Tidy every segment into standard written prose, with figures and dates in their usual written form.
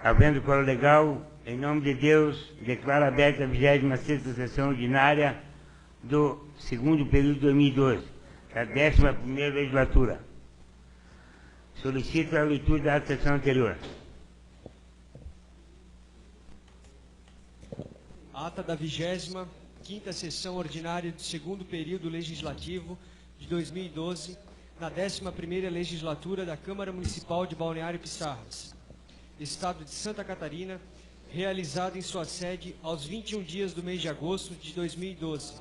Havendo quórum legal, em nome de Deus, declaro aberta a 26ª sessão ordinária do segundo período de 2012, da 11ª legislatura. Solicito a leitura da sessão anterior. Ata da 25ª sessão ordinária do segundo período legislativo de 2012, na 11ª legislatura da Câmara Municipal de Balneário Pissarras, Estado de Santa Catarina, realizado em sua sede aos 21 dias do mês de agosto de 2012.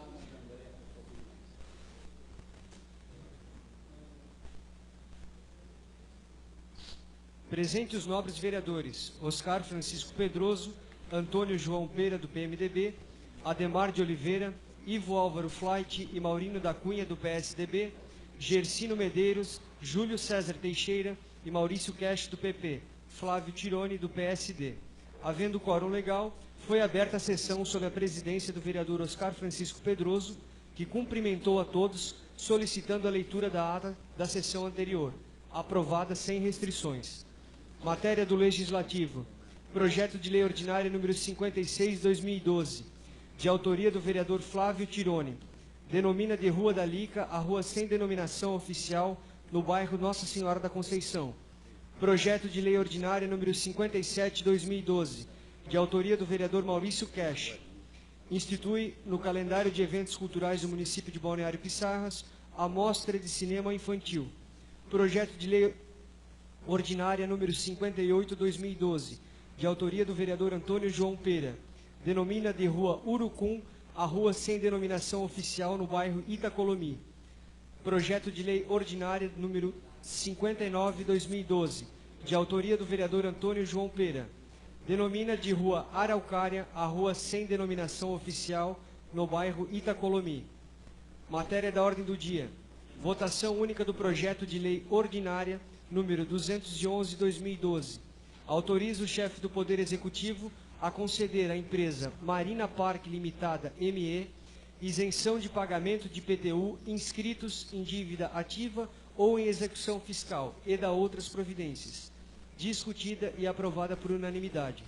Presente os nobres vereadores Oscar Francisco Pedroso, Antônio João Pera, do PMDB, Ademar de Oliveira, Ivo Álvaro Flight e Maurino da Cunha, do PSDB, Gersino Medeiros, Júlio César Teixeira e Maurício Cash, do PP, Flávio Tironi, do PSD. Havendo quórum legal, foi aberta a sessão sob a presidência do vereador Oscar Francisco Pedroso, que cumprimentou a todos, solicitando a leitura da ata da sessão anterior, aprovada sem restrições. Matéria do Legislativo. Projeto de Lei Ordinária número 56/2012, de autoria do vereador Flávio Tironi. Denomina de Rua da Lica a rua sem denominação oficial no bairro Nossa Senhora da Conceição. Projeto de Lei Ordinária número 57/2012, de autoria do vereador Maurício Cash. Institui no calendário de eventos culturais do município de Balneário Pissarras a Mostra de Cinema Infantil. Projeto de Lei Ordinária número 58/2012, de autoria do vereador Antônio João Pera. Denomina de Rua Urucum a rua sem denominação oficial no bairro Itacolomi. Projeto de Lei Ordinária número 59/2012, de autoria do vereador Antônio João Pera. Denomina de Rua Araucária a rua sem denominação oficial no bairro Itacolomi. Matéria da ordem do dia. Votação única do projeto de lei ordinária número 211/2012. Autoriza o chefe do Poder Executivo a conceder à empresa Marina Park Limitada ME isenção de pagamento de IPTU inscritos em dívida ativa ou em execução fiscal e da outras providências. Discutida e aprovada por unanimidade.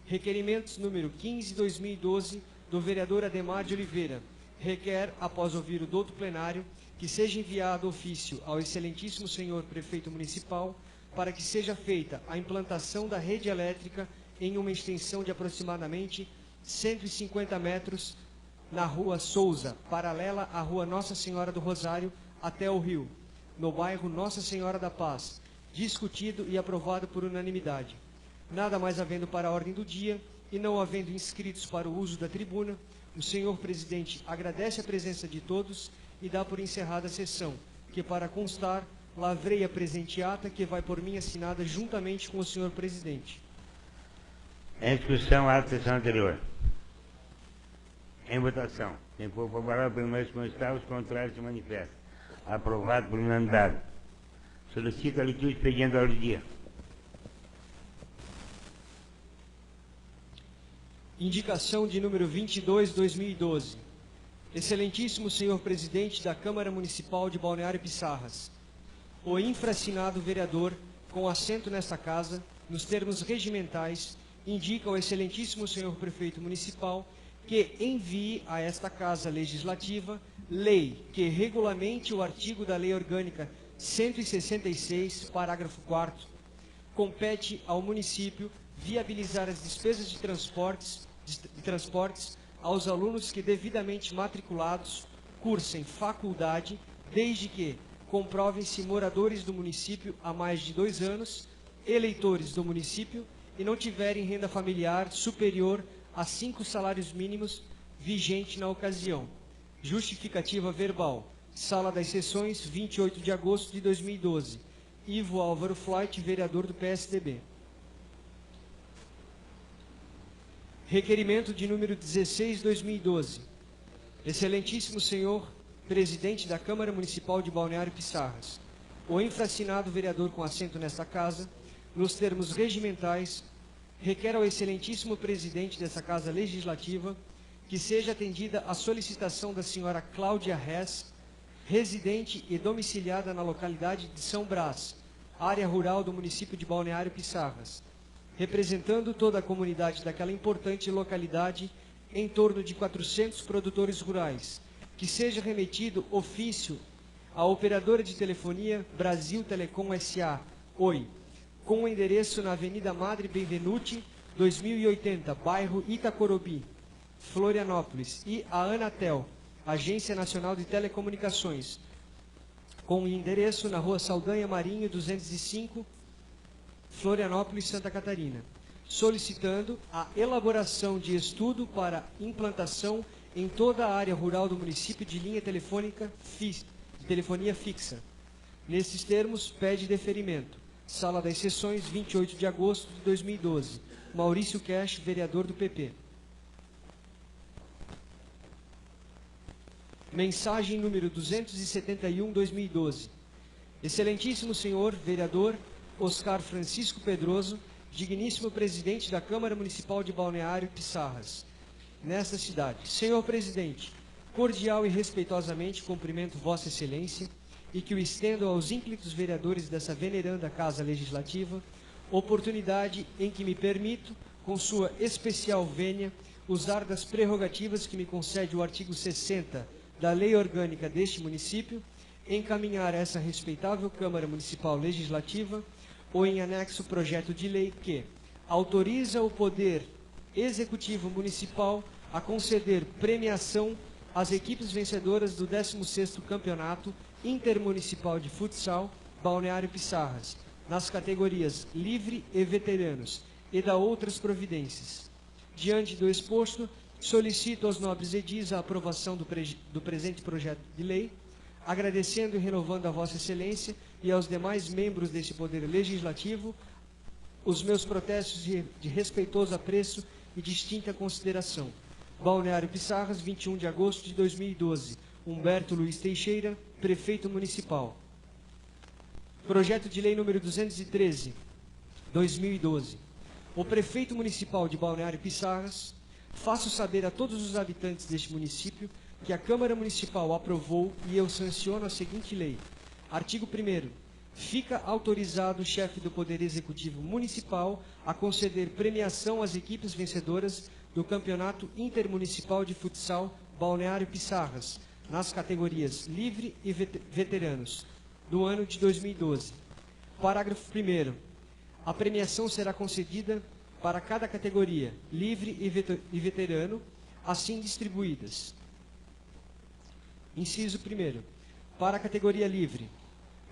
Requerimentos número 15/2012 do vereador Ademar de Oliveira. Requer, após ouvir o douto plenário, que seja enviado ofício ao excelentíssimo senhor prefeito municipal para que seja feita a implantação da rede elétrica em uma extensão de aproximadamente 150 metros na Rua Souza, paralela à Rua Nossa Senhora do Rosário, até o rio, no bairro Nossa Senhora da Paz, discutido e aprovado por unanimidade. Nada mais havendo para a ordem do dia e não havendo inscritos para o uso da tribuna, o senhor presidente agradece a presença de todos e dá por encerrada a sessão, que, para constar, lavrei a presente ata, que vai por mim assinada juntamente com o senhor presidente. Em discussão, a sessão anterior. Em votação. Quem for favorável permanece como está, os contrários se manifestam. Aprovado por unanimidade. Solicito a leitura do expediente da ordem do dia. Indicação de número 22/2012. Excelentíssimo senhor presidente da Câmara Municipal de Balneário Pissarras. O infraassinado vereador, com assento nesta casa, nos termos regimentais, indica ao excelentíssimo senhor prefeito municipal que envie a esta Casa Legislativa lei que regulamente o artigo da Lei Orgânica 166, parágrafo 4º, compete ao município viabilizar as despesas de transportes aos alunos que devidamente matriculados cursem faculdade, desde que comprovem-se moradores do município há mais de 2 anos, eleitores do município e não tiverem renda familiar superior a 5 salários mínimos vigente na ocasião. Justificativa verbal. Sala das Sessões, 28 de agosto de 2012. Ivo Álvaro Flight, vereador do PSDB. Requerimento de número 16/2012. Excelentíssimo senhor presidente da Câmara Municipal de Balneário Pissarras. O infraassinado vereador com assento nesta casa, nos termos regimentais, requer ao excelentíssimo presidente dessa Casa Legislativa que seja atendida a solicitação da senhora Cláudia Hess, residente e domiciliada na localidade de São Brás, área rural do município de Balneário Pissarras, representando toda a comunidade daquela importante localidade, em torno de 400 produtores rurais, que seja remetido ofício à operadora de telefonia Brasil Telecom S.A., Oi, com o endereço na Avenida Madre Benvenuti, 2080, bairro Itacorobi, Florianópolis, e a Anatel, Agência Nacional de Telecomunicações, com o endereço na Rua Saldanha Marinho, 205, Florianópolis, Santa Catarina, solicitando a elaboração de estudo para implantação em toda a área rural do município de linha telefônica de telefonia fixa. Nesses termos, pede deferimento. Sala das Sessões, 28 de agosto de 2012. Maurício Cash, vereador do PP. Mensagem número 271/2012. Excelentíssimo senhor vereador Oscar Francisco Pedroso, digníssimo presidente da Câmara Municipal de Balneário Pissarras, nesta cidade. Senhor presidente, cordial e respeitosamente cumprimento Vossa Excelência e que o estendo aos ínclitos vereadores dessa veneranda Casa Legislativa, oportunidade em que me permito, com sua especial vênia, usar das prerrogativas que me concede o artigo 60 da Lei Orgânica deste município, encaminhar a essa respeitável Câmara Municipal Legislativa ou em anexo projeto de lei que autoriza o Poder Executivo Municipal a conceder premiação às equipes vencedoras do 16º Campeonato Intermunicipal de Futsal Balneário Pissarras, nas categorias Livre e Veteranos, e da outras providências. Diante do exposto, solicito aos nobres edis a aprovação do presente projeto de lei, agradecendo e renovando a Vossa Excelência e aos demais membros deste Poder Legislativo os meus protestos de respeitoso apreço e distinta consideração. Balneário Pissarras, 21 de agosto de 2012. Humberto Luiz Teixeira, Prefeito Municipal. Projeto de Lei número 213, 2012. O Prefeito Municipal de Balneário Pissarras faço saber a todos os habitantes deste município que a Câmara Municipal aprovou e eu sanciono a seguinte lei. Artigo 1º. Fica autorizado o chefe do Poder Executivo Municipal a conceder premiação às equipes vencedoras do Campeonato Intermunicipal de Futsal Balneário Pissarras, nas categorias Livre e Veteranos, do ano de 2012. Parágrafo 1º. A premiação será concedida para cada categoria, Livre e Veterano, assim distribuídas. Inciso 1º. Para a categoria Livre,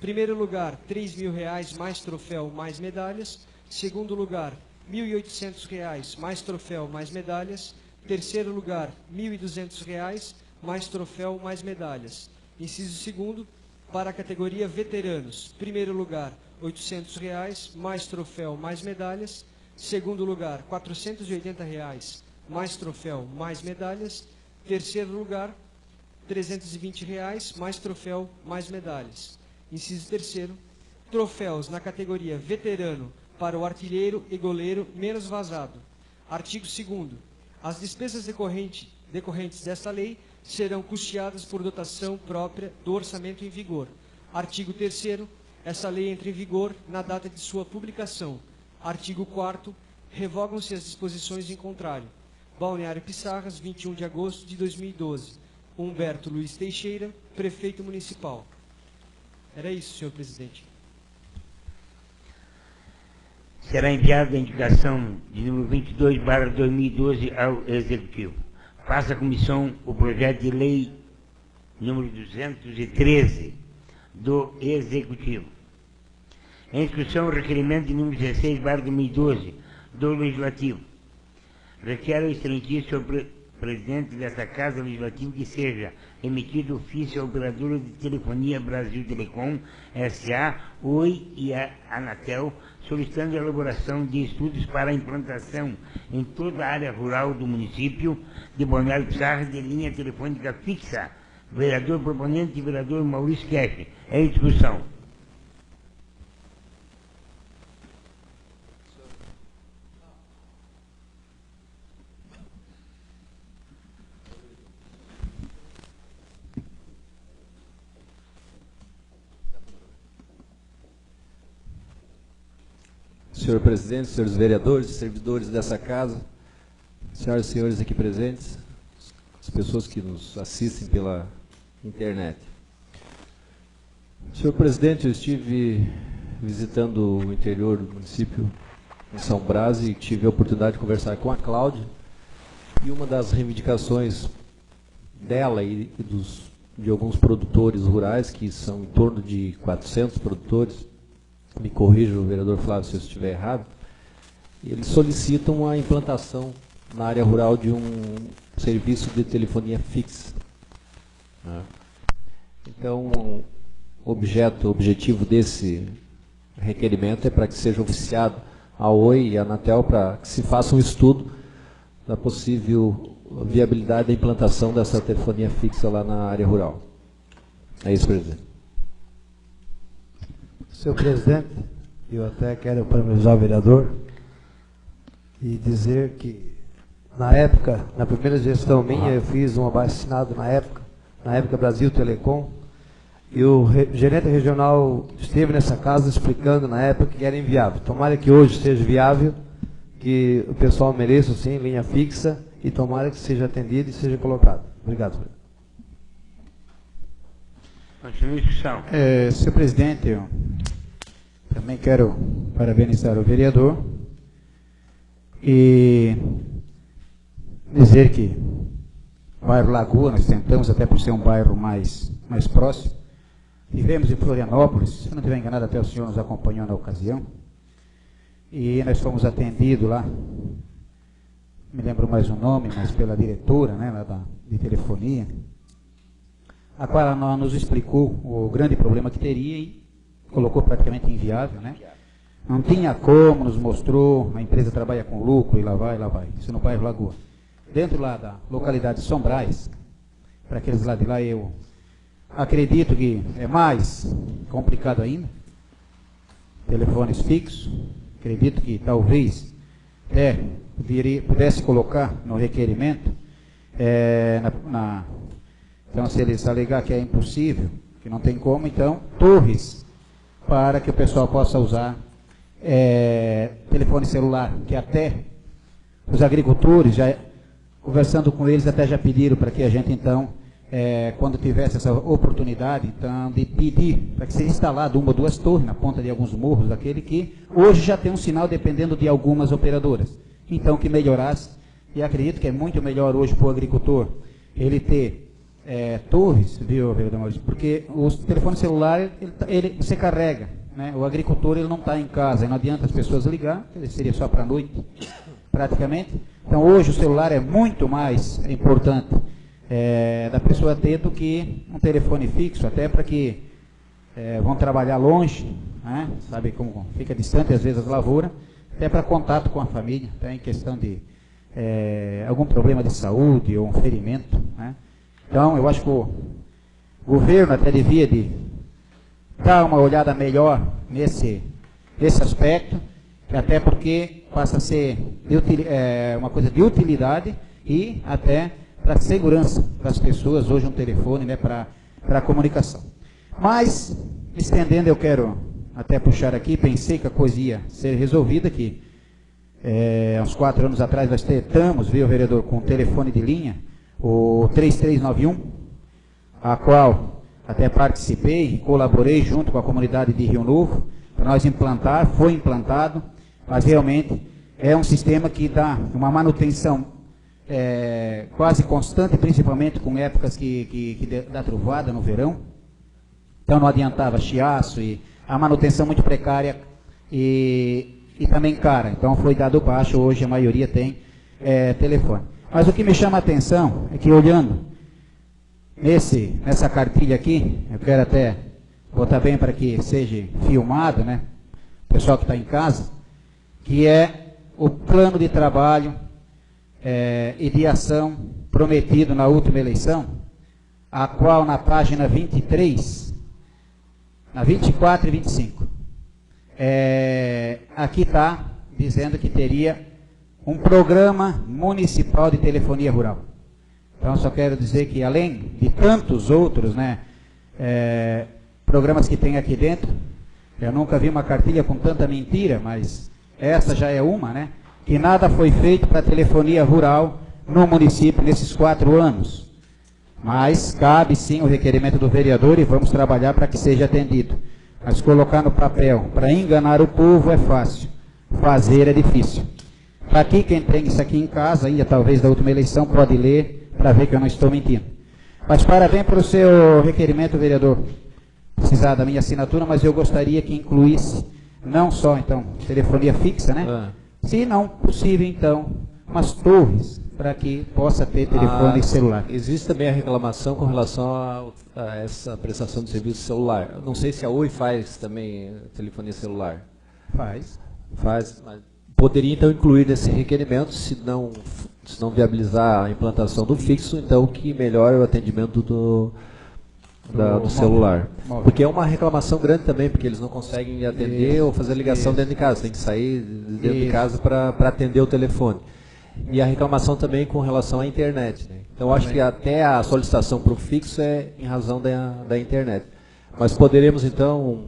primeiro lugar, R$3.000 mais troféu mais medalhas. Segundo lugar, R$1.800 mais troféu mais medalhas. Terceiro lugar, R$1.200 mais troféu mais medalhas. Inciso 2º, para a categoria Veteranos, primeiro lugar, R$800 mais troféu mais medalhas. Segundo lugar, R$480 mais troféu mais medalhas. Terceiro lugar, R$320 mais troféu mais medalhas. Inciso 3º, troféus na categoria Veterano para o artilheiro e goleiro menos vazado. Artigo 2º. As despesas decorrentes desta lei serão custeadas por dotação própria do orçamento em vigor. Artigo 3º. Essa lei entra em vigor na data de sua publicação. Artigo 4º. Revogam-se as disposições em contrário. Balneário Pissarras, 21 de agosto de 2012. Humberto Luiz Teixeira, Prefeito Municipal. Era isso, senhor presidente. Será enviada a indicação de número 22/2012 ao Executivo. Passa à comissão o projeto de lei número 213 do Executivo. Em discussão, o requerimento de número 16/2012 do Legislativo. Requer ao excelentíssimo presidente desta Casa Legislativa que seja emitido ofício à operadora de telefonia Brasil Telecom S.A., Oi e a Anatel, solicitando a elaboração de estudos para a implantação em toda a área rural do município de Balneário Pissarras de linha telefônica fixa. Vereador proponente e vereador Maurício Cash. É em discussão. senhor presidente, senhores vereadores, servidores dessa casa, senhoras e senhores aqui presentes, as pessoas que nos assistem pela internet. Senhor presidente, eu estive visitando o interior do município em São Brás e tive a oportunidade de conversar com a Cláudia, e uma das reivindicações dela e de alguns produtores rurais, que são em torno de 400 produtores, me corrija o vereador Flávio se eu estiver errado, eles solicitam a implantação na área rural de um serviço de telefonia fixa. Então, o objetivo desse requerimento é para que seja oficiado a Oi e a Anatel para que se faça um estudo da possível viabilidade da implantação dessa telefonia fixa lá na área rural. É isso, presidente. Senhor presidente, eu até quero parabenizar o vereador e dizer que, na época, na primeira gestão minha, eu fiz um abaixo-assinado na época Brasil Telecom, e o gerente regional esteve nessa casa explicando na época que era inviável. Tomara que hoje seja viável, que o pessoal mereça, sim, linha fixa, e tomara que seja atendido e seja colocado. Obrigado, senhor. Continua a discussão. Senhor presidente, eu também quero parabenizar o vereador e dizer que o bairro Lagoa, nós tentamos, até por ser um bairro mais próximo, vivemos em Florianópolis, se eu não estiver enganado, até o senhor nos acompanhou na ocasião, e nós fomos atendidos lá, me lembro mais o nome, mas pela diretora, né, lá de telefonia, a qual ela nos explicou o grande problema que teria e colocou praticamente inviável, né? Não tinha como, nos mostrou, a empresa trabalha com lucro e lá vai, isso no bairro Lagoa. Dentro lá da localidade de Sombrais, para aqueles lá de lá, eu acredito que é mais complicado ainda, telefones fixos, acredito que talvez pudesse colocar no requerimento, então se eles alegar que é impossível, que não tem como, então torres para que o pessoal possa usar telefone celular, que até os agricultores, já conversando com eles, até já pediram para que a gente então, quando tivesse essa oportunidade, então, de pedir para que seja instalado uma ou duas torres na ponta de alguns morros, daquele que hoje já tem um sinal dependendo de algumas operadoras. Então, que melhorasse, e acredito que é muito melhor hoje para o agricultor ele ter torres, viu, vereador Maurício? Porque o telefone celular, você carrega, né? O agricultor ele não está em casa, não adianta as pessoas ligar, seria só para a noite, praticamente. Então, hoje o celular é muito mais importante da pessoa ter do que um telefone fixo, até para que vão trabalhar longe, né? Sabe como fica distante às vezes as lavouras, até para contato com a família, até em questão de algum problema de saúde ou um ferimento, né? Então, eu acho que o governo até devia de dar uma olhada melhor nesse aspecto, até porque passa a ser uma coisa de utilidade e até para segurança das pessoas, hoje um telefone, né, para a comunicação. Mas, estendendo, eu quero até puxar aqui, pensei que a coisa ia ser resolvida, que uns 4 anos atrás nós tentamos, viu, vereador, com um telefone de linha, o 3391, a qual até participei, colaborei junto com a comunidade de Rio Novo, para nós implantar, foi implantado, mas realmente é um sistema que dá uma manutenção quase constante, principalmente com épocas que dá truvada no verão, então não adiantava chiaço e a manutenção muito precária e também cara, então foi dado baixo, hoje a maioria tem telefone. Mas o que me chama a atenção é que, olhando nessa cartilha aqui, eu quero até botar bem para que seja filmado, né, o pessoal que está em casa, que é o plano de trabalho e de ação prometido na última eleição, a qual na página 23, na 24 e 25, aqui está dizendo que teria um programa municipal de telefonia rural. Então, só quero dizer que, além de tantos outros, né, programas que tem aqui dentro, eu nunca vi uma cartilha com tanta mentira, mas essa já é uma, né? Que nada foi feito para a telefonia rural no município nesses 4 anos. Mas cabe sim o requerimento do vereador e vamos trabalhar para que seja atendido. Mas colocar no papel para enganar o povo é fácil, fazer é difícil. Para aqui, quem tem isso aqui em casa, ainda talvez da última eleição, pode ler para ver que eu não estou mentindo. Mas parabéns pelo seu requerimento, vereador. Precisar da minha assinatura, mas eu gostaria que incluísse não só, então, telefonia fixa, né? Se não possível, então, umas torres para que possa ter telefone celular. Existe também a reclamação com relação a essa prestação de serviço celular. Eu não sei se a Oi faz também telefonia celular. Faz. Faz, mas poderia então incluir nesse requerimento, se não viabilizar a implantação do fixo, então que melhore o atendimento do celular. Móvel. Porque é uma reclamação grande também, porque eles não conseguem atender ou fazer ligação dentro de casa, tem que sair dentro de casa para atender o telefone. E a reclamação também com relação à internet, né? Então acho que até a solicitação para o fixo é em razão da internet. Mas poderemos então,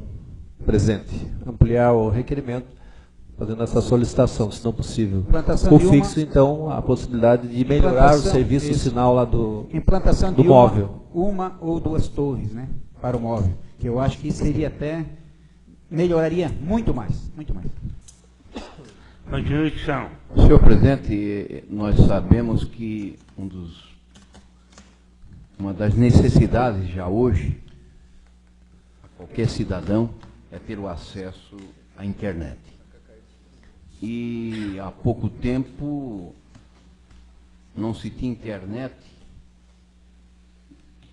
presidente, ampliar o requerimento fazendo essa solicitação, se não possível. Implantação O de fixo, então, a possibilidade de melhorar o serviço, o sinal lá do móvel. Uma ou 2 torres, né, para o móvel, que eu acho que seria até, melhoraria muito mais, muito mais. Continua a discussão. Senhor presidente, nós sabemos que uma das necessidades já hoje, a qualquer cidadão, é ter o acesso à internet. E há pouco tempo não se tinha internet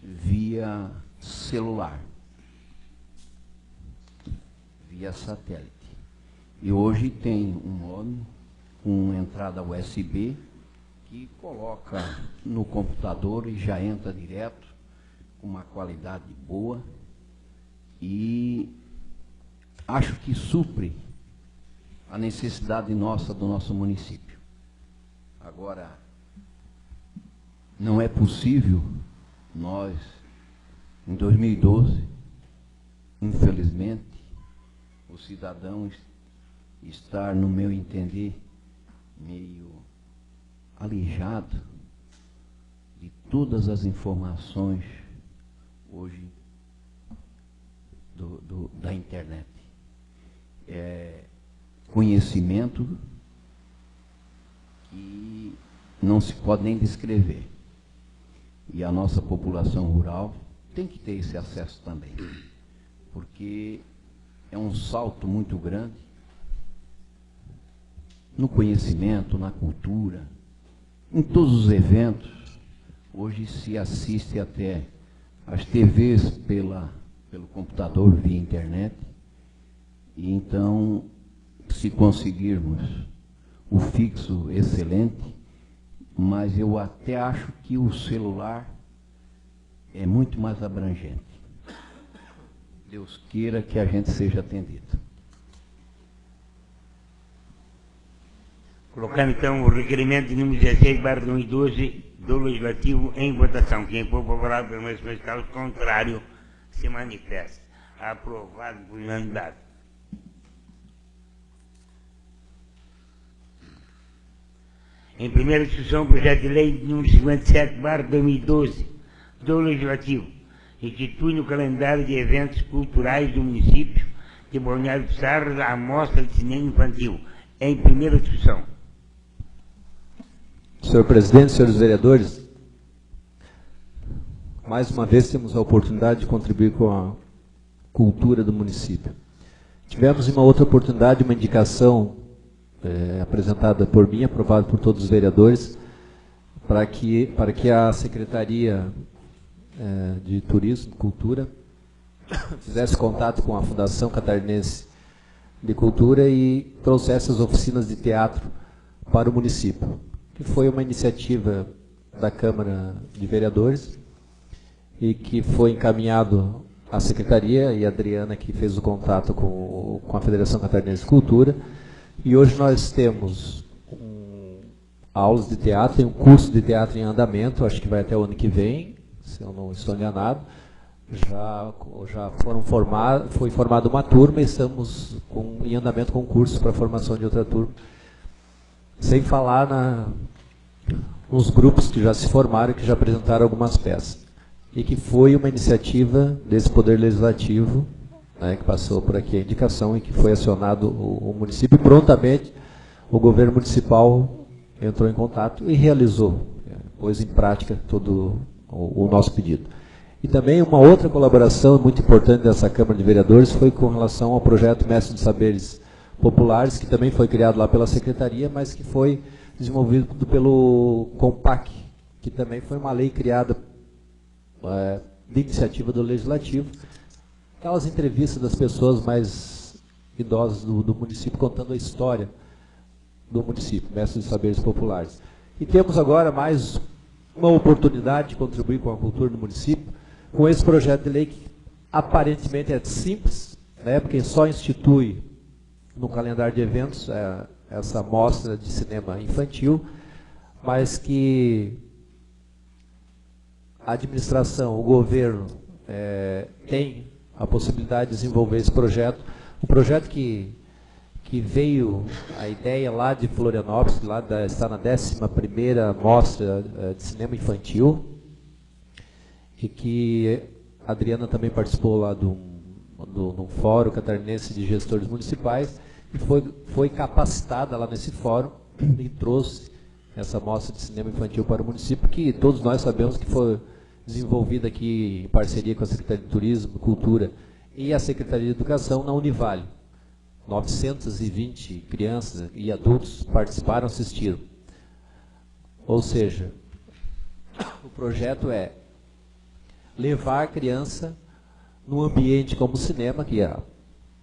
via celular, via satélite. E hoje tem um módem com entrada USB que coloca no computador e já entra direto, com uma qualidade boa, e acho que supre a necessidade nossa do nosso município. Agora, não é possível nós, em 2012, infelizmente, o cidadão estar, no meu entender, meio alijado de todas as informações hoje da internet. Conhecimento que não se pode nem descrever. E a nossa população rural tem que ter esse acesso também, porque é um salto muito grande no conhecimento, na cultura, em todos os eventos. Hoje se assiste até as TVs pelo computador via internet, e então, se conseguirmos o fixo, excelente, mas eu até acho que o celular é muito mais abrangente. Deus queira que a gente seja atendido. Colocando então o requerimento de número 16/2012 do Legislativo em votação. Quem for favorável pelo mesmo estado contrário se manifesta. Aprovado por unanimidade. Em primeira discussão, o projeto de lei número 57/2012 do Legislativo institui no calendário de eventos culturais do município de Balneário de Sarras a Mostra de Cinema Infantil. Em primeira discussão. Senhor presidente, senhores vereadores, mais uma vez temos a oportunidade de contribuir com a cultura do município. Tivemos em uma outra oportunidade uma indicação apresentada por mim, aprovada por todos os vereadores, para que a Secretaria de Turismo e Cultura fizesse contato com a Fundação Catarinense de Cultura e trouxesse as oficinas de teatro para o município, que foi uma iniciativa da Câmara de Vereadores e que foi encaminhado à Secretaria, e a Adriana que fez o contato com a Federação Catarinense de Cultura. E hoje nós temos aulas de teatro, tem um curso de teatro em andamento, acho que vai até o ano que vem, se eu não estou enganado, já foram formados, foi formada uma turma e estamos em andamento com cursos para a formação de outra turma. Sem falar nos grupos que já se formaram e que já apresentaram algumas peças. E que foi uma iniciativa desse Poder Legislativo, né, que passou por aqui a indicação e que foi acionado o município. E prontamente o governo municipal entrou em contato e realizou, pôs em prática todo o nosso pedido. E também uma outra colaboração muito importante dessa Câmara de Vereadores foi com relação ao projeto Mestre de Saberes Populares, que também foi criado lá pela Secretaria, mas que foi desenvolvido pelo COMPAC, que também foi uma lei criada de iniciativa do Legislativo. Aquelas entrevistas das pessoas mais idosas do município contando a história do município, Mestre de Saberes Populares. E temos agora mais uma oportunidade de contribuir com a cultura do município, com esse projeto de lei que aparentemente é simples, né, porque só institui no calendário de eventos essa mostra de cinema infantil, mas que a administração, o governo, tem a possibilidade de desenvolver esse projeto. Um projeto que veio, a ideia lá de Florianópolis, está na 11ª Mostra de Cinema Infantil, e que a Adriana também participou lá do Fórum Catarinense de Gestores Municipais, e foi capacitada lá nesse fórum e trouxe essa mostra de cinema infantil para o município, que todos nós sabemos que foi desenvolvida aqui em parceria com a Secretaria de Turismo, Cultura e a Secretaria de Educação na Univale. 920 crianças e adultos participaram, assistiram. Ou seja, o projeto é levar a criança num ambiente como o cinema, que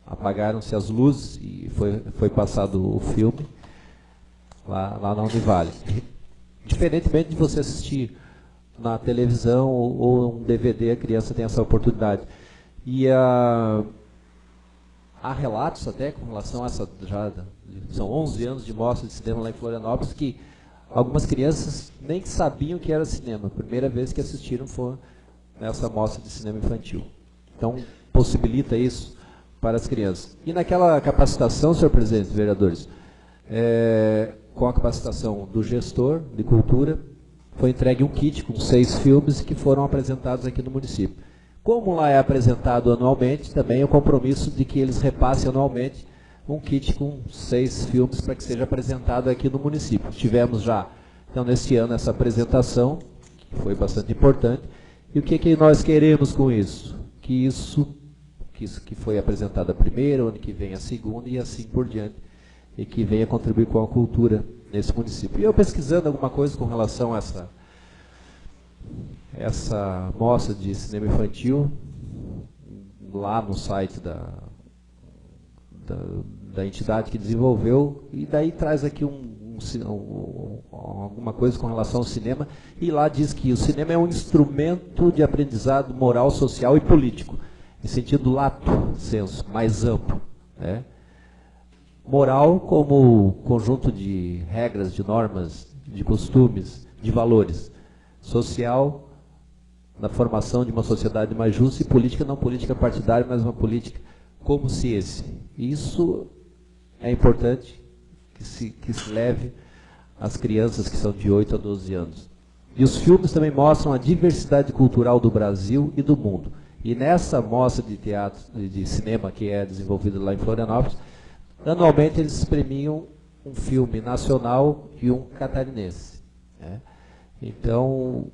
apagaram-se as luzes e foi passado o filme lá na Univale. Diferentemente de você assistir na televisão ou um DVD, a criança tem essa oportunidade. E há relatos até com relação a essa, são 11 anos de mostra de cinema lá em Florianópolis, que algumas crianças nem sabiam que era cinema. A primeira vez que assistiram foi nessa mostra de cinema infantil. Então, possibilita isso para as crianças. E naquela capacitação, senhor presidente, vereadores, com a capacitação do gestor de cultura, foi entregue um kit com 6 filmes que foram apresentados aqui no município. Como lá é apresentado anualmente, também é o compromisso de que eles repassem anualmente um kit com 6 filmes para que seja apresentado aqui no município. Tivemos já, então, neste ano, essa apresentação, que foi bastante importante. E o que nós queremos com isso? Que isso que foi apresentado a primeira, ano que vem a segunda e assim por diante, e que venha contribuir com a cultura nesse município. E eu pesquisando alguma coisa com relação a essa mostra de cinema infantil, lá no site da entidade que desenvolveu, e daí traz aqui alguma coisa com relação ao cinema, e lá diz que o cinema é um instrumento de aprendizado moral, social e político, em sentido lato sensu, mais amplo, né? Moral como conjunto de regras, de normas, de costumes, de valores. Social, na formação de uma sociedade mais justa, e política, não política partidária, mas uma política como ciência. E isso é importante que se leve às crianças que são de 8 a 12 anos. E os filmes também mostram a diversidade cultural do Brasil e do mundo. E nessa mostra de teatro, de cinema que é desenvolvida lá em Florianópolis, anualmente eles premiam um filme nacional e um catarinense, né? Então,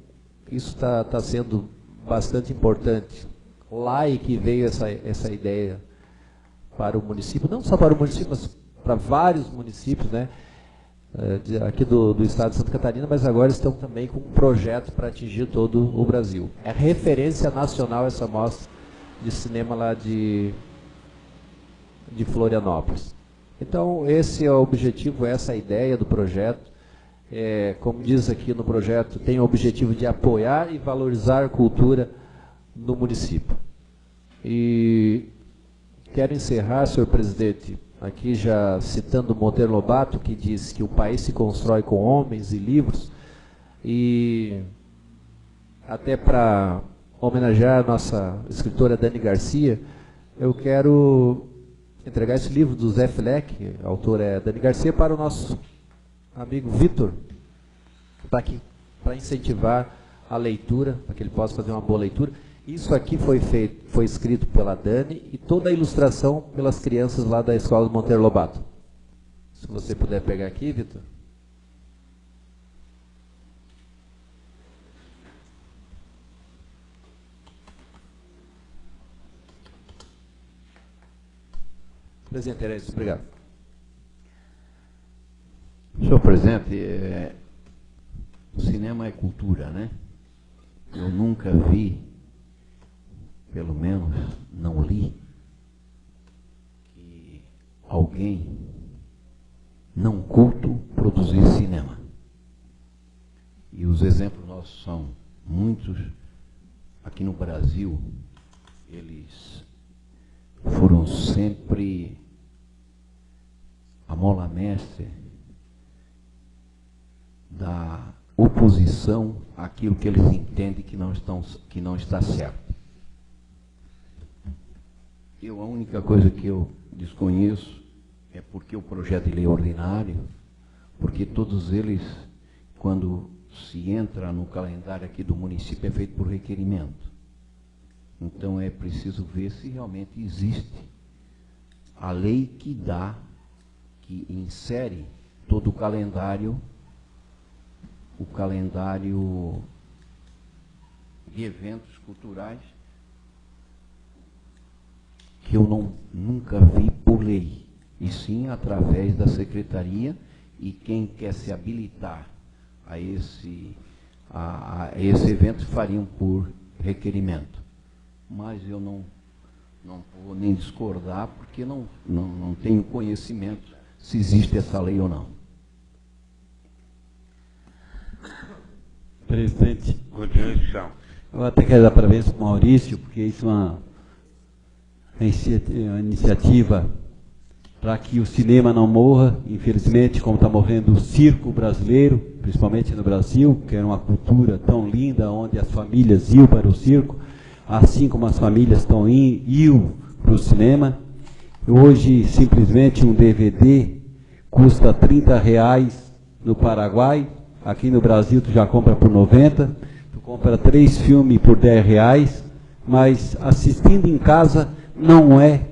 isso está sendo bastante importante. Lá e que veio essa ideia para o município, não só para o município, mas para vários municípios, né, aqui do estado de Santa Catarina, mas agora estão também com um projeto para atingir todo o Brasil. É referência nacional essa mostra de cinema lá de Florianópolis. Então, esse é o objetivo, essa é a ideia do projeto. Como diz aqui no projeto, tem o objetivo de apoiar e valorizar a cultura no município. E quero encerrar, senhor presidente, aqui já citando Monteiro Lobato, que diz que o país se constrói com homens e livros, e até para homenagear a nossa escritora Dani Garcia, eu quero entregar esse livro do Zé Fleck, a autora é Dani Garcia, para o nosso amigo Vitor, para incentivar a leitura, para que ele possa fazer uma boa leitura. Isso aqui foi escrito pela Dani e toda a ilustração pelas crianças lá da Escola Monteiro Lobato. Se você puder pegar aqui, Vitor. Presidente Tereza, obrigado. Senhor presidente, o cinema é cultura, né? Eu nunca vi, pelo menos não li, que alguém não culto produzir cinema. E os exemplos nossos são muitos. Aqui no Brasil, eles foram sempre a mola mestre da oposição àquilo que eles entendem que não está certo. A única coisa que eu desconheço é porque o projeto de lei ordinário, porque todos eles, quando se entra no calendário aqui do município, é feito por requerimento. Então é preciso ver se realmente existe a lei que insere todo o calendário de eventos culturais, que eu nunca vi por lei, e sim através da secretaria, e quem quer se habilitar a esse evento fariam por requerimento. Mas eu não vou nem discordar, porque não tenho conhecimento se existe essa lei ou não. Presidente, Continuação. eu até quero dar parabéns para o Maurício, porque isso é uma iniciativa para que o cinema não morra, infelizmente, como está morrendo o circo brasileiro, principalmente no Brasil, que era uma cultura tão linda, onde as famílias iam para o circo, assim como as famílias iam para o cinema. Hoje, simplesmente, um DVD custa R$30 no Paraguai. Aqui no Brasil, tu já compra por 90. Tu compra 3 filmes por R$10. Mas assistindo em casa não é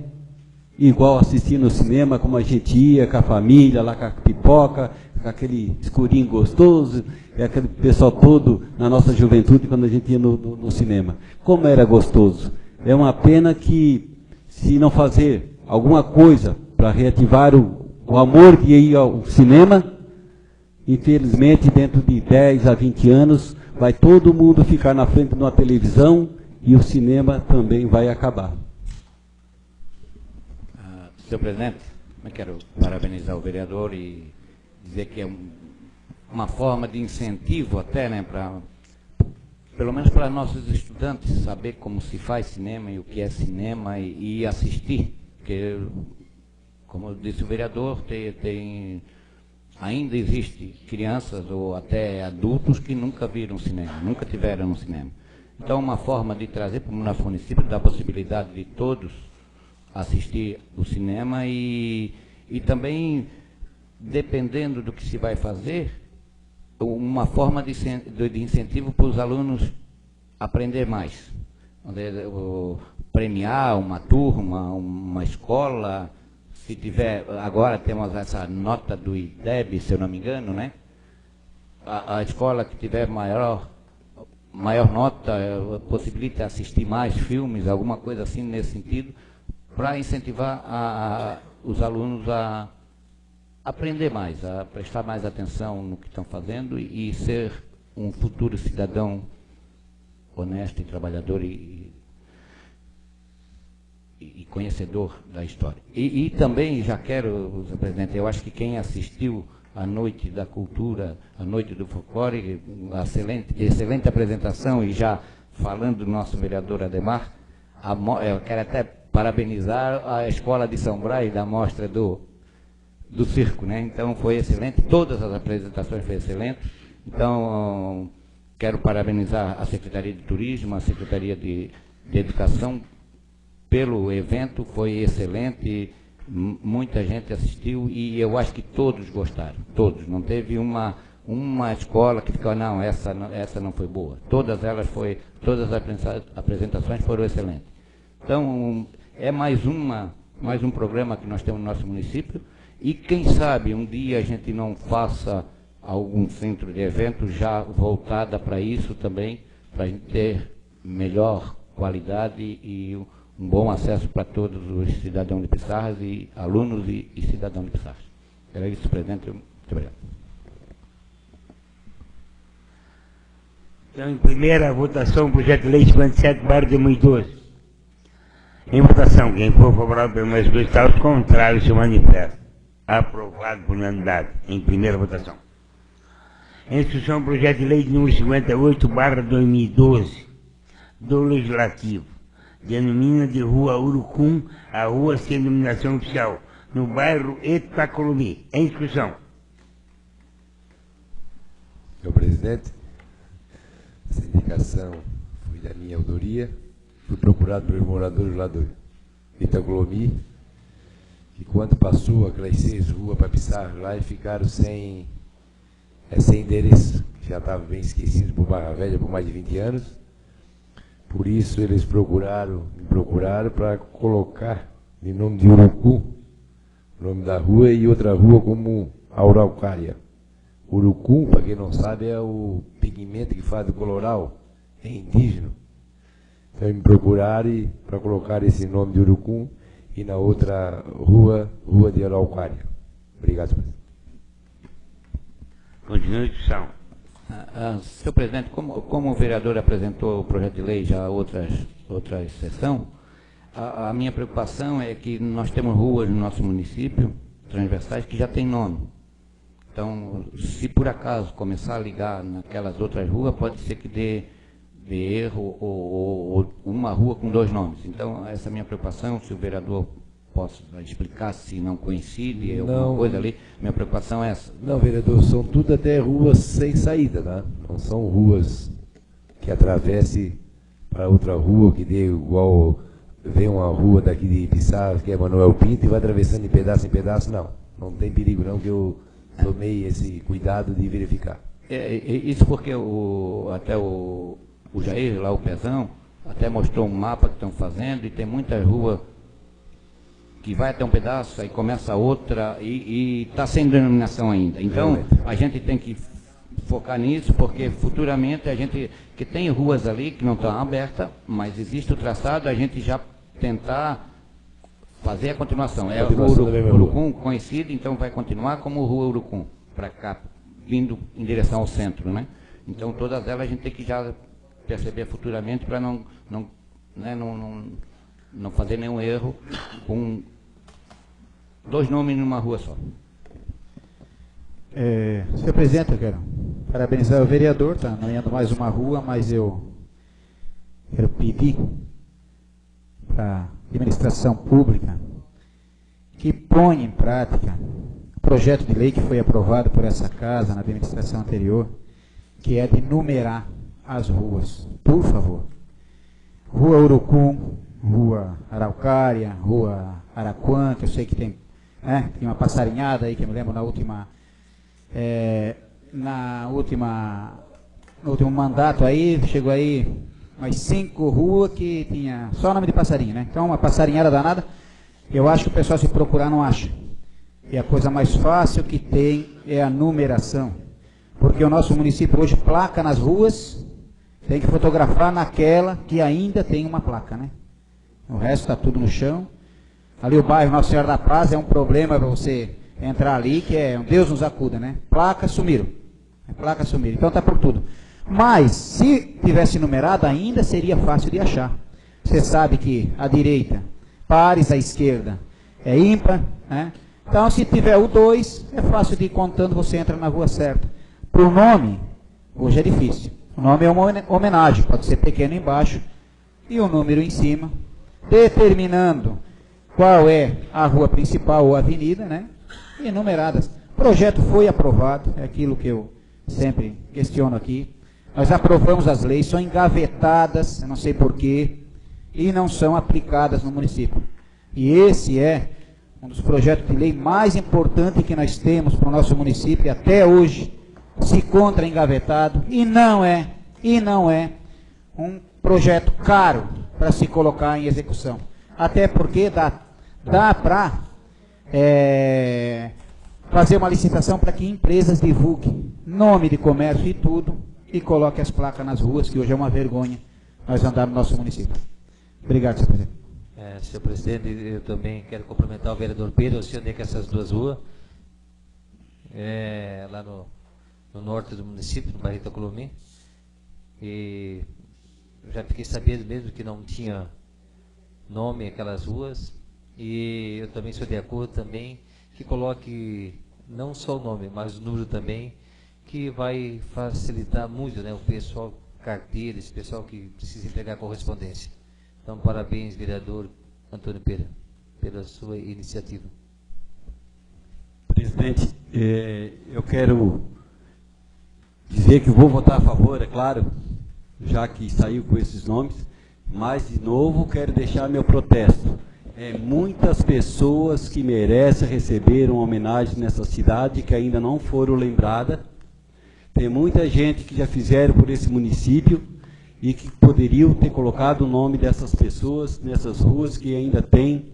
igual assistir no cinema, como a gente ia com a família, lá com a pipoca, com aquele escurinho gostoso, e aquele pessoal todo na nossa juventude, quando a gente ia no cinema. Como era gostoso. É uma pena que, se não fazer alguma coisa para reativar o amor de ir ao cinema, infelizmente, dentro de 10 a 20 anos, vai todo mundo ficar na frente de uma televisão e o cinema também vai acabar. Senhor presidente, eu quero parabenizar o vereador e dizer que é uma forma de incentivo até, né, pelo menos para nossos estudantes, saber como se faz cinema e o que é cinema e assistir. Porque, como disse o vereador, ainda existe crianças ou até adultos que nunca viram cinema, nunca tiveram no cinema. Então, uma forma de trazer para o nosso município, dar a possibilidade de todos assistir o cinema e também, dependendo do que se vai fazer, uma forma de incentivo para os alunos aprender mais. Premiar uma turma, uma escola. Se tiver, agora temos essa nota do IDEB, se eu não me engano, né? A escola que tiver maior nota possibilita assistir mais filmes, alguma coisa assim nesse sentido, para incentivar os alunos a aprender mais, a prestar mais atenção no que estão fazendo e ser um futuro cidadão honesto e trabalhador e conhecedor da história. E também já quero, senhor presidente, eu acho que quem assistiu a Noite da Cultura, a Noite do Folclore, excelente apresentação, e já falando do nosso vereador Ademar, eu quero até parabenizar a Escola de São Brás da mostra do circo, né? Então foi excelente, todas as apresentações foram excelentes. Então, quero parabenizar a Secretaria de Turismo, a Secretaria de Educação pelo evento, foi excelente, muita gente assistiu e eu acho que todos gostaram, todos, não teve uma escola que ficou, não, essa não foi boa, todas as apresentações foram excelentes. Então, é mais um programa que nós temos no nosso município, e quem sabe um dia a gente não faça algum centro de eventos já voltada para isso também, para a gente ter melhor qualidade e um bom acesso para todos os cidadãos de Pissarras e alunos e cidadãos de Pissarras. Era isso, presidente. Muito obrigado. Então, em primeira votação, o projeto de lei 57/2012. Em votação, quem for favorável pelo mais dois está, os contrários se manifestam. Aprovado por unanimidade. Em primeira votação. Em discussão, o projeto de lei de número 58/2012 do Legislativo. Denomina de Rua Urucum a rua sem denominação oficial, no bairro Itacolomi. Em discussão. Senhor presidente, essa indicação foi da minha autoria. Fui procurado pelos moradores lá do Itacolomi, que quando passou aquelas 6 ruas para Pissarras lá, e ficaram sem endereço, já estavam bem esquecidos por Barra Velha por mais de 20 anos. Por isso eles me procuraram para colocar em nome de Urucum, o nome da rua, e outra rua como Araucária. Urucum, para quem não sabe, é o pigmento que faz do coloral, é indígena. Então me procuraram para colocar esse nome de Urucum, e na outra rua de Araucária. Obrigado, senhor presidente. Continua a discussão. Senhor presidente, como o vereador apresentou o projeto de lei já outra sessão, a minha preocupação é que nós temos ruas no nosso município, transversais, que já tem nome. Então, se por acaso começar a ligar naquelas outras ruas, pode ser que dê erro ou uma rua com 2 nomes. Então, essa é a minha preocupação, se o vereador posso explicar se não coincide, alguma coisa ali, minha preocupação é essa. Não, vereador, são tudo até ruas sem saída, né? Não são ruas que atravesse para outra rua, que dê igual, vem uma rua daqui de Pissarras, que é Manuel Pinto, e vai atravessando de pedaço em pedaço, não. Não tem perigo não, que eu tomei esse cuidado de verificar. Isso porque até o Jair, lá o Pezão, até mostrou um mapa que estão fazendo, e tem muitas ruas que vai até um pedaço, aí começa outra, e está sem denominação ainda. Então, a gente tem que focar nisso, porque futuramente a gente, que tem ruas ali que não estão abertas, mas existe o traçado, a gente já tentar fazer a continuação. É o Urucum conhecido, então vai continuar como Rua Urucum, para cá, vindo em direção ao centro, né? Então, todas elas a gente tem que já perceber futuramente para não fazer nenhum erro com 2 nomes numa rua só. Senhor presidente, eu quero parabenizar o vereador, está nomeando mais uma rua, mas eu quero pedir para a administração pública que ponha em prática o projeto de lei que foi aprovado por essa casa na administração anterior, que é de numerar as ruas, por favor. Rua Urucum, Rua Araucária, Rua Araquã, que eu sei que tem uma passarinhada aí, que eu me lembro no último mandato aí, chegou aí umas 5 ruas que tinha só nome de passarinho, né? Então, uma passarinhada danada, eu acho que o pessoal, se procurar, não acha. E a coisa mais fácil que tem é a numeração. Porque o nosso município hoje, placa nas ruas, tem que fotografar naquela que ainda tem uma placa, né? O resto está tudo no chão. Ali o bairro Nossa Senhora da Paz é um problema para você entrar ali, que é um Deus nos acuda, né? Placas sumiram. Placas sumiram. Então está por tudo. Mas, se tivesse numerado, ainda seria fácil de achar. Você sabe que a direita, pares, a esquerda é ímpar, né? Então, se tiver o 2, é fácil de ir contando, você entra na rua certa. Para o nome, hoje é difícil. O nome é uma homenagem, pode ser pequeno embaixo e o número em cima, determinando qual é a rua principal ou avenida, né? E numeradas. O projeto foi aprovado, é aquilo que eu sempre questiono aqui. Nós aprovamos as leis, são engavetadas, eu não sei porquê, e não são aplicadas no município. E esse é um dos projetos de lei mais importantes que nós temos para o nosso município, e até hoje se encontra engavetado, e não é um projeto caro para se colocar em execução. Até porque dá para fazer uma licitação para que empresas divulguem nome de comércio e tudo, e coloquem as placas nas ruas, que hoje é uma vergonha nós andar no nosso município. Obrigado, senhor presidente. Senhor presidente, eu também quero cumprimentar o vereador Pedro. Eu sei onde é que essas duas ruas, lá no norte do município, no bairro Itacolomi, e eu já fiquei sabendo mesmo que não tinha nome aquelas ruas, e eu também sou de acordo também que coloque não só o nome, mas o número também, que vai facilitar muito, né, o pessoal, carteiras, o pessoal que precisa entregar correspondência. Então, parabéns, vereador Antônio Pereira, pela sua iniciativa. Presidente, eu quero dizer que vou votar a favor, é claro, já que saiu com esses nomes, mas, de novo, quero deixar meu protesto. Muitas pessoas que merecem receber uma homenagem nessa cidade que ainda não foram lembradas. Tem muita gente que já fizeram por esse município e que poderiam ter colocado o nome dessas pessoas nessas ruas que ainda tem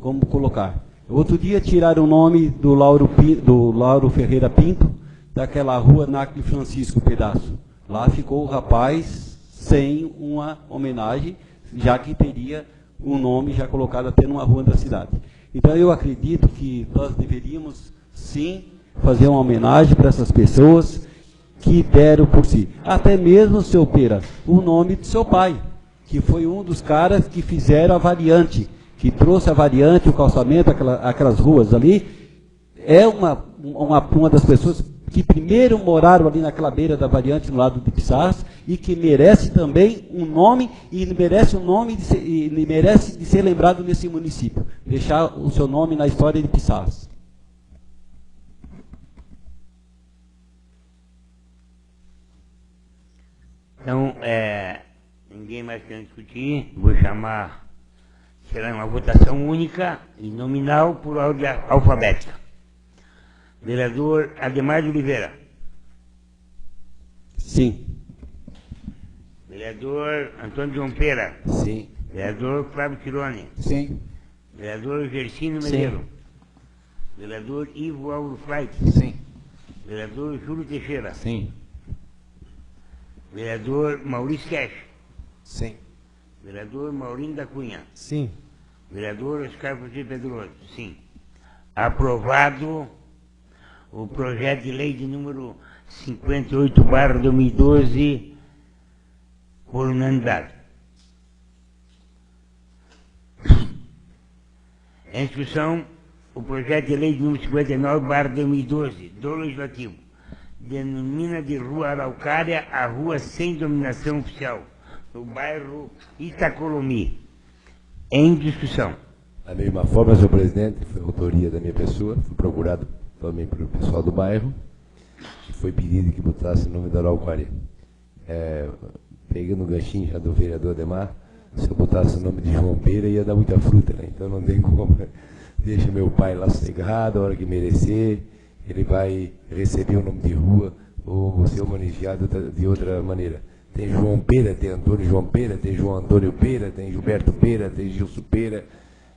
como colocar. Outro dia tiraram o nome do Lauro Ferreira Pinto, daquela rua Nácle Francisco Pedaço. Lá ficou o rapaz sem uma homenagem, já que teria um nome já colocado até numa rua da cidade. Então eu acredito que nós deveríamos sim fazer uma homenagem para essas pessoas que deram por si. Até mesmo, seu Pera, o nome de seu pai, que foi um dos caras que fizeram a variante, que trouxe a variante, o calçamento, aquelas ruas ali, é uma das pessoas que primeiro moraram ali naquela beira da variante no lado de Pissarras e que merece também um nome e merece de ser lembrado nesse município. Deixar o seu nome na história de Pissarras. Então, ninguém mais quer discutir, vou chamar, será uma votação única e nominal por ordem alfabética. Vereador Ademar de Oliveira. Sim. Vereador Antônio João Pera. Sim. Vereador Flávio Tironi. Sim. Vereador Gersino Medeiro. Vereador Ivo Álvaro Flait. Sim. Vereador Júlio Teixeira. Sim. Vereador Maurício Cash. Sim. Vereador Maurinho da Cunha. Sim. Vereador Oscar Francisco Pedroso. Sim. Aprovado o projeto de lei de número 58/2012 por unanimidade. Em discussão, o projeto de lei de número 59/2012 do Legislativo denomina de Rua Araucária a rua sem dominação oficial, no bairro Itacolomi. Em discussão. Da mesma forma, senhor presidente, foi autoria da minha pessoa, fui procurado também pelo pessoal do bairro, e foi pedido que botasse o nome da Araucária. Pegando o ganchinho já do vereador Ademar, se eu botasse o nome de João Pera ia dar muita fruta, né? Então não tem como. Deixa meu pai lá sossegado, a hora que merecer, ele vai receber o nome de rua ou ser homenageado de outra maneira. Tem João Pera, tem Antônio João Pera, tem João Antônio Pera, tem Gilberto Pera, tem Gilson Pera,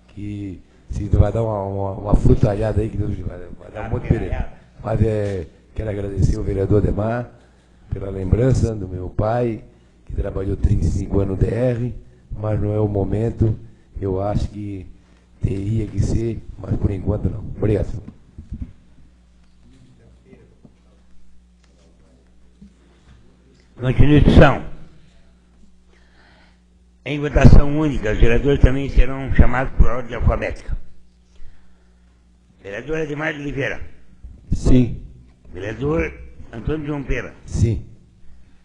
que se vai dar uma frutalhada aí, que Deus vai dar um monte de pera. Mas quero agradecer ao vereador Ademar pela lembrança do meu pai, que trabalhou 35 anos no DR, mas não é o momento, eu acho que teria que ser, mas por enquanto não. Obrigado. Continua a discussão. Em votação única, os vereadores também serão chamados por ordem alfabética. Vereador Ademar de Oliveira. Sim. Vereador Antônio João Pera. Sim.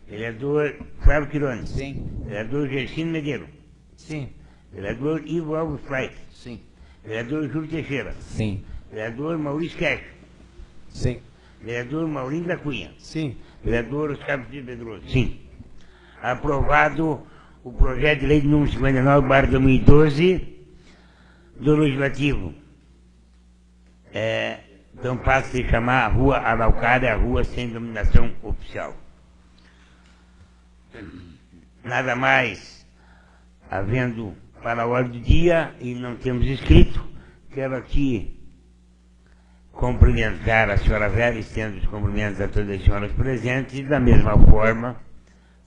Vereador Flávio Tironi. Sim. Vereador Gersino Medeiro. Sim. Vereador Ivo Álvaro Flait. Sim. Vereador Júlio Teixeira. Sim. Vereador Maurício Cash. Sim. Vereador Maurinho da Cunha. Sim. Vereador Oscar Pedroso. Sim. Aprovado o projeto de lei de número 59/2012 do Legislativo. Então passa a se chamar a Rua Araucária, a rua sem denominação oficial. Nada mais havendo para a ordem do dia e não temos escrito, quero aqui cumprimentar a senhora Vera, estendo os cumprimentos a todas as senhoras presentes, e da mesma forma,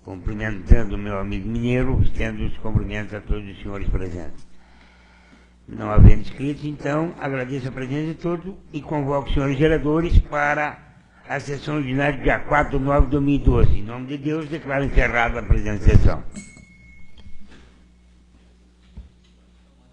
cumprimentando o meu amigo mineiro, estendo os cumprimentos a todos os senhores presentes. Não havendo escrito, então, agradeço a presença de todos e convoco os senhores vereadores para a sessão ordinária dia 4/9/2012. Em nome de Deus, declaro encerrada a presente sessão.